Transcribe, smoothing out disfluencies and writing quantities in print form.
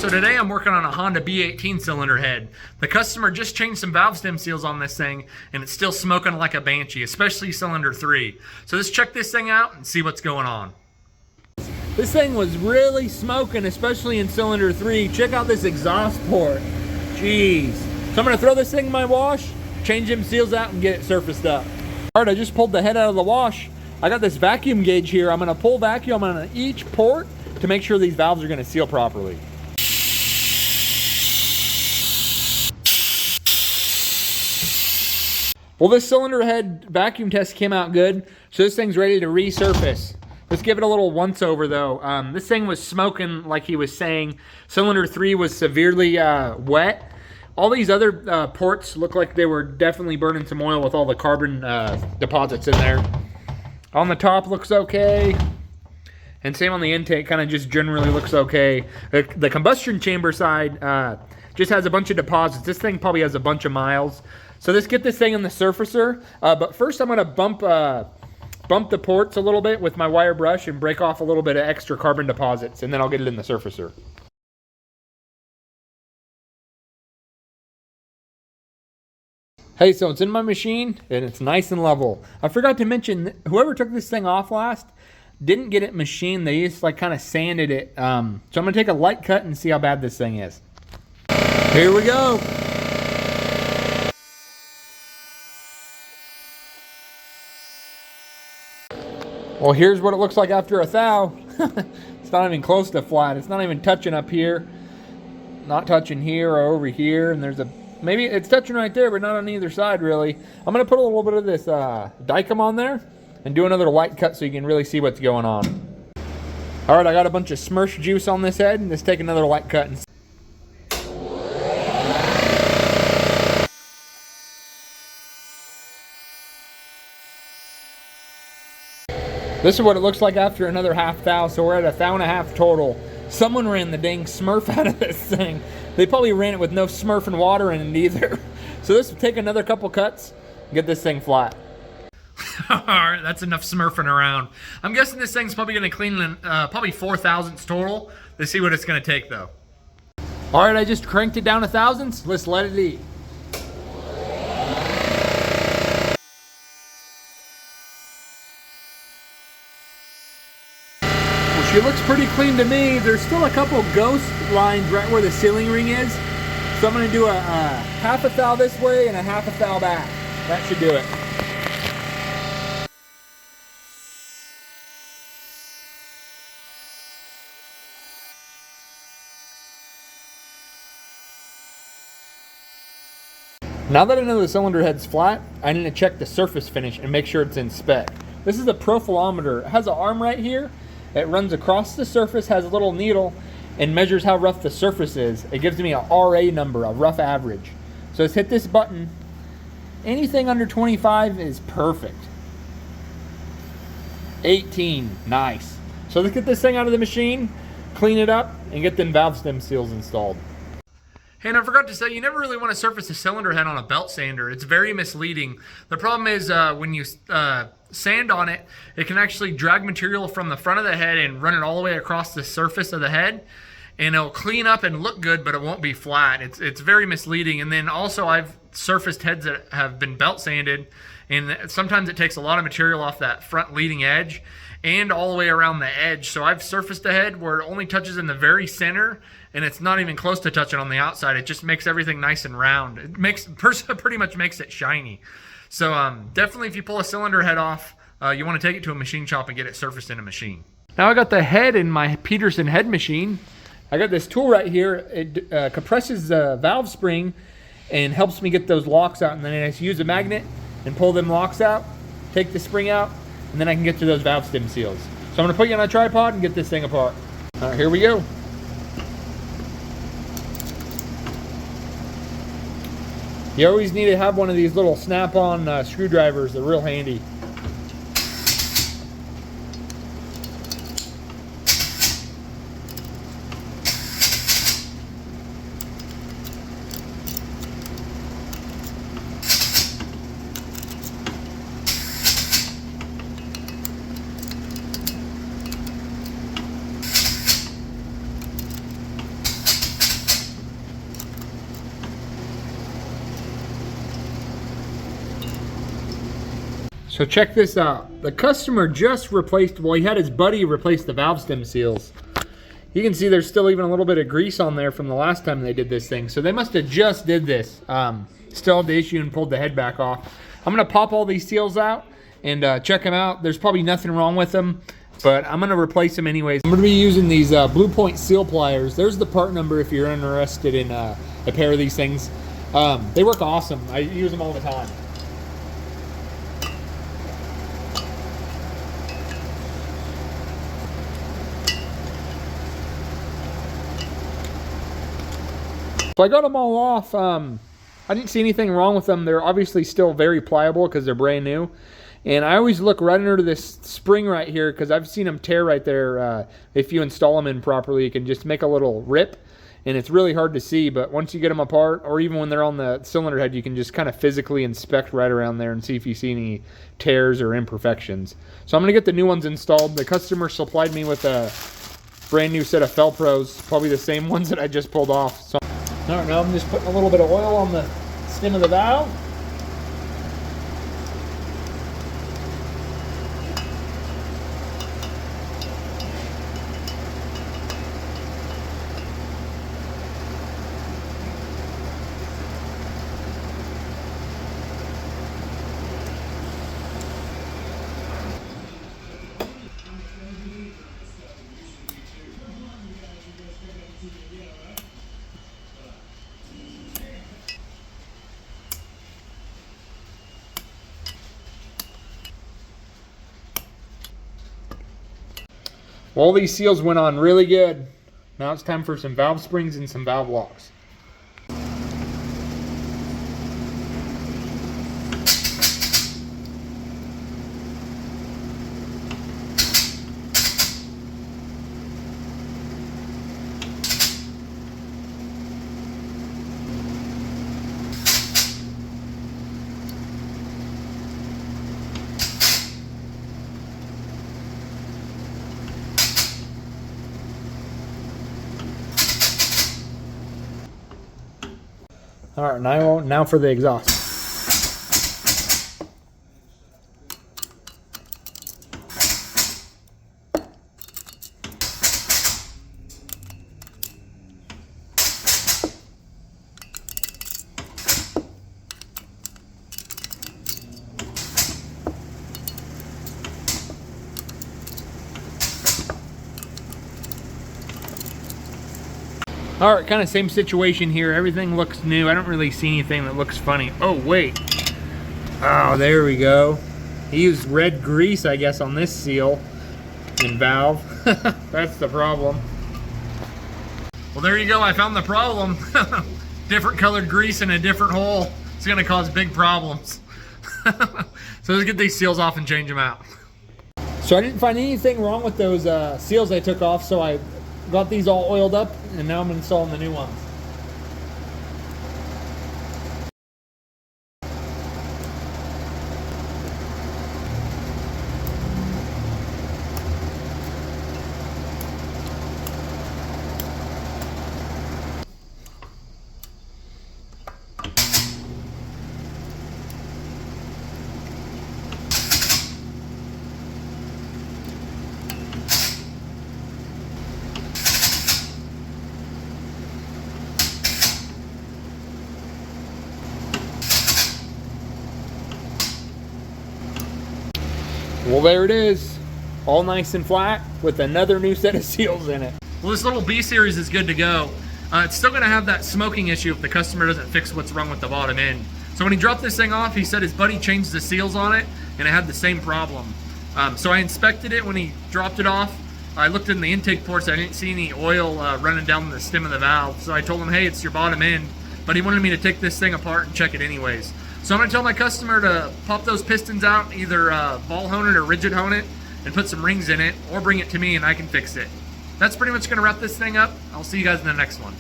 So today I'm working on a Honda B18 cylinder head. The customer just changed some valve stem seals on this thing and it's still smoking like a banshee, especially cylinder 3. So let's check this thing out and see what's going on. This thing was really smoking, especially in cylinder 3. Check out this exhaust port. Jeez. So I'm gonna throw this thing in my wash, change them seals out and get it surfaced up. All right, I just pulled the head out of the wash. I got this vacuum gauge here. I'm gonna pull vacuum on each port to make sure these valves are gonna seal properly. Well, this cylinder head vacuum test came out good, so this thing's ready to resurface. Let's give it a little once over though. This thing was smoking like he was saying. Cylinder 3 was severely wet. All these other ports look like they were definitely burning some oil with all the carbon deposits in there. On the top looks okay. And same on the intake, kind of just generally looks okay. The combustion chamber side just has a bunch of deposits. This thing probably has a bunch of miles. So let's get this thing in the surfacer. But first I'm gonna bump the ports a little bit with my wire brush and break off a little bit of extra carbon deposits, and then I'll get it in the surfacer. Hey, so it's in my machine and it's nice and level. I forgot to mention, whoever took this thing off last didn't get it machined. They just like kind of sanded it. So I'm gonna take a light cut and see how bad this thing is. Here we go. Well, here's what it looks like after a thou. It's not even close to flat. It's not even touching up here. Not touching here or over here. And there's maybe it's touching right there, but not on either side really. I'm gonna put a little bit of this Dykem on there and do another light cut so you can really see what's going on. All right, I got a bunch of Smurf juice on this head, and let's take another light cut. This is what it looks like after another half thou, so we're at a thou and a half total. Someone ran the dang Smurf out of this thing. They probably ran it with no Smurf and water in it either. So let's take another couple cuts and get this thing flat. Alright, that's enough Smurfing around. I'm guessing this thing's probably going to clean in probably 4 thousandths total. Let's see what it's going to take though. Alright, I just cranked it down to thousandths. Let's let it eat. She looks pretty clean to me. There's still a couple ghost lines right where the sealing ring is. So I'm gonna do a half a thou this way and a half a thou back. That should do it. Now that I know the cylinder head's flat, I need to check the surface finish and make sure it's in spec. This is a profilometer. It has an arm right here. It runs across the surface, has a little needle, and measures how rough the surface is. It gives me a RA number, a rough average. So let's hit this button. Anything under 25 is perfect. 18, nice. So let's get this thing out of the machine, clean it up, and get them valve stem seals installed. Hey, and I forgot to say, you never really want to surface a cylinder head on a belt sander. It's very misleading. The problem is when you sand on it, it can actually drag material from the front of the head and run it all the way across the surface of the head. And it'll clean up and look good, but it won't be flat. It's very misleading. And then also I've surfaced heads that have been belt sanded, and sometimes it takes a lot of material off that front leading edge and all the way around the edge. So I've surfaced a head where it only touches in the very center, and it's not even close to touching on the outside. It just makes everything nice and round. It pretty much makes it shiny. So definitely if you pull a cylinder head off, you want to take it to a machine shop and get it surfaced in a machine. Now I got the head in my Peterson head machine. I got this tool right here. It compresses the valve spring and helps me get those locks out. And then I just use a magnet and pull them locks out, take the spring out, and then I can get to those valve stem seals. So I'm gonna put you on a tripod and get this thing apart. All right, here we go. You always need to have one of these little snap-on screwdrivers. They're real handy. So check this out. The customer just replaced, well, he had his buddy replace the valve stem seals. You can see there's still even a little bit of grease on there from the last time they did this thing. So they must have just did this. Still had the issue and pulled the head back off. I'm gonna pop all these seals out and check them out. There's probably nothing wrong with them, but I'm gonna replace them anyways. I'm gonna be using these Blue Point seal pliers. There's the part number if you're interested in a pair of these things. They work awesome. I use them all the time. So I got them all off. I didn't see anything wrong with them. They're obviously still very pliable because they're brand new. And I always look right under this spring right here because I've seen them tear right there. If you install them in properly, you can just make a little rip. And it's really hard to see, but once you get them apart, or even when they're on the cylinder head, you can just kind of physically inspect right around there and see if you see any tears or imperfections. So I'm going to get the new ones installed. The customer supplied me with a brand new set of Fel-Pros, probably the same ones that I just pulled off. So all right, now I'm just putting a little bit of oil on the stem of the valve. All these seals went on really good. Now it's time for some valve springs and some valve locks. All right, now for the exhaust. All right, kind of same situation here. Everything looks new. I don't really see anything that looks funny. Oh, wait. Oh, there we go. He used red grease, I guess, on this seal and valve. That's the problem. Well, there you go. I found the problem. Different colored grease in a different hole. It's going to cause big problems. So let's get these seals off and change them out. So I didn't find anything wrong with those seals I took off, so I got these all oiled up, and now I'm installing the new ones. Well, there it is, all nice and flat with another new set of seals in it. Well, this little B series is good to go. It's still gonna have that smoking issue if the customer doesn't fix what's wrong with the bottom end. So when he dropped this thing off, he said his buddy changed the seals on it and it had the same problem. So I inspected it when he dropped it off. I looked in the intake ports, I didn't see any oil running down the stem of the valve. So I told him, hey, it's your bottom end. But he wanted me to take this thing apart and check it anyways. So I'm gonna tell my customer to pop those pistons out, either ball hone it or rigid hone it, and put some rings in it, or bring it to me and I can fix it. That's pretty much gonna wrap this thing up. I'll see you guys in the next one.